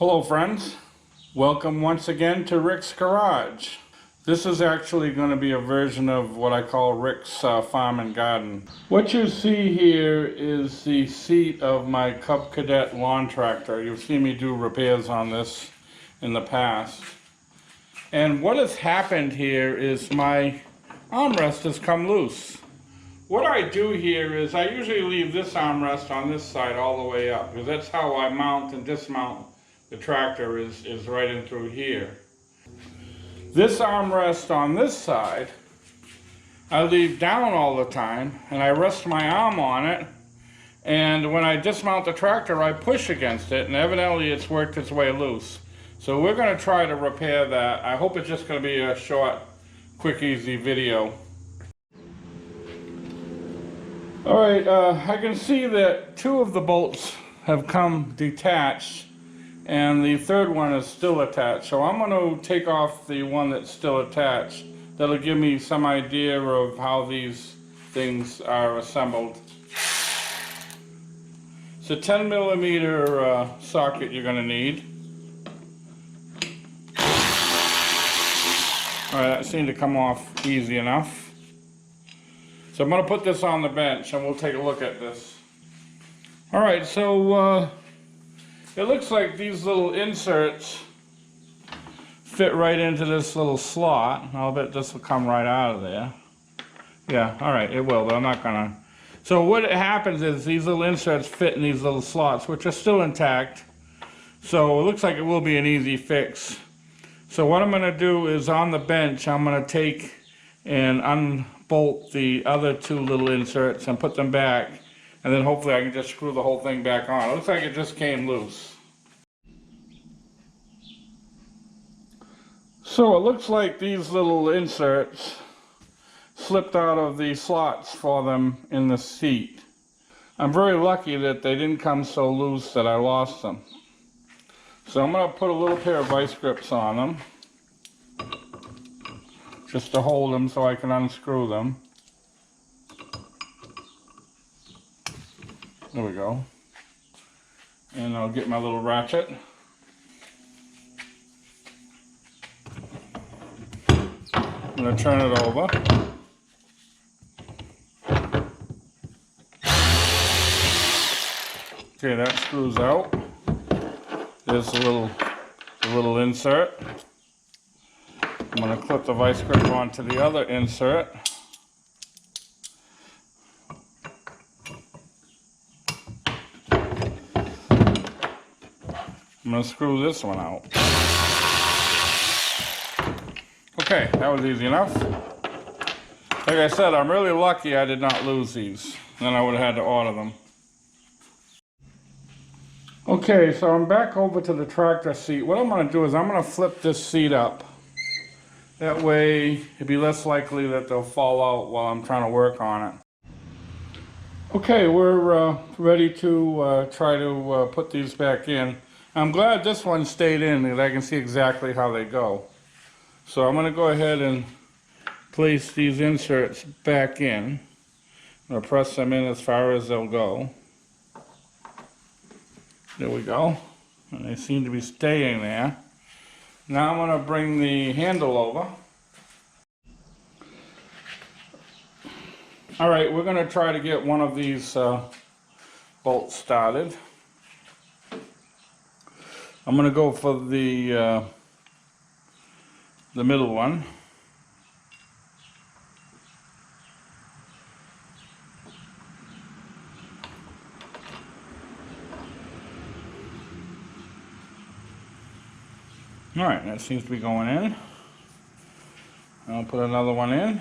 Hello friends, welcome once again to Rick's Garage. This is actually going to be a version of what I call Rick's Farm and Garden. What you see here is the seat of my Cub Cadet Lawn Tractor. You've seen me do repairs on this in the past. And what has happened here is my armrest has come loose. What I do here is I usually leave this armrest on this side all the way up, because that's how I mount and dismount the tractor is right in through here. This armrest on this side, I leave down all the time, and I rest my arm on it, and when I dismount the tractor, I push against it, and evidently it's worked its way loose. So we're going to try to repair that. I hope it's just going to be a short, quick, easy video. Alright, I can see that two of the bolts have come detached, and the third one is still attached. So I'm going to take off the one that's still attached. That'll give me some idea of how these things are assembled. It's a 10mm socket you're going to need. Alright, that seemed to come off easy enough. So I'm going to put this on the bench and we'll take a look at this. Alright, so it looks like these little inserts fit right into this little slot. I'll bet this will come right out of there. Yeah, alright, it will, but I'm not gonna. So what happens is these little inserts fit in these little slots, which are still intact. So it looks like it will be an easy fix. So what I'm gonna do is on the bench, I'm gonna take and unbolt the other two little inserts and put them back. And then hopefully I can just screw the whole thing back on. It looks like it just came loose. So it looks like these little inserts slipped out of the slots for them in the seat. I'm very lucky that they didn't come so loose that I lost them. So I'm going to put a little pair of vice grips on them, just to hold them so I can unscrew them. There we go. And I'll get my little ratchet. I'm going to turn it over. Okay, that screws out. There's a little insert. I'm going to clip the vice grip onto the other insert. I'm going to screw this one out. Okay, that was easy enough. Like I said, I'm really lucky I did not lose these. Then I would have had to order them. Okay, so I'm back over to the tractor seat. What I'm going to do is I'm going to flip this seat up. That way it'd be less likely that they'll fall out while I'm trying to work on it. Okay, we're ready to try to put these back in. I'm glad this one stayed in because I can see exactly how they go. So I'm going to go ahead and place these inserts back in. I'm going to press them in as far as they'll go. There we go. And they seem to be staying there. Now I'm going to bring the handle over. Alright, we're going to try to get one of these bolts started. I'm going to go for the middle one. Alright, that seems to be going in. I'll put another one in.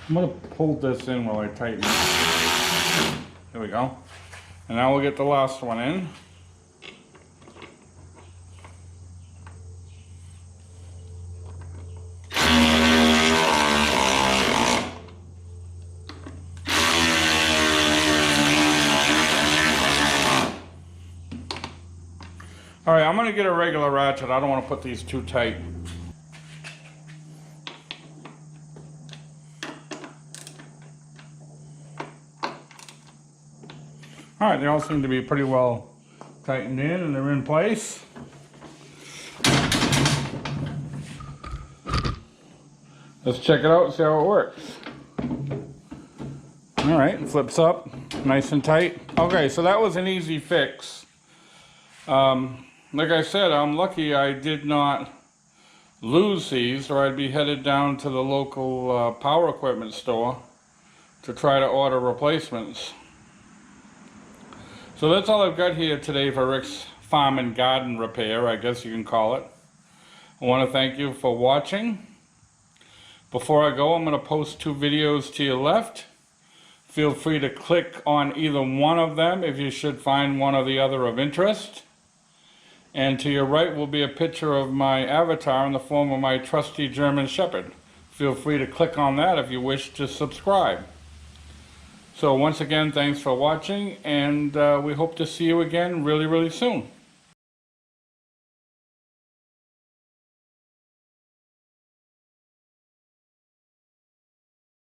I'm going to pull this in while I tighten it. There we go. And now we'll get the last one in. All right, I'm gonna get a regular ratchet. I don't want to put these too tight. All right, they all seem to be pretty well tightened in and they're in place. Let's check it out and see how it works. All right, it flips up nice and tight. Okay, so that was an easy fix. Like I said, I'm lucky I did not lose these, or I'd be headed down to the local power equipment store to try to order replacements. So that's all I've got here today for Rick's Farm and Garden Repair, I guess you can call it. I want to thank you for watching. Before I go, I'm going to post 2 videos to your left. Feel free to click on either one of them if you should find one or the other of interest. And to your right will be a picture of my avatar in the form of my trusty German Shepherd. Feel free to click on that if you wish to subscribe. So once again, thanks for watching, and we hope to see you again really, really soon.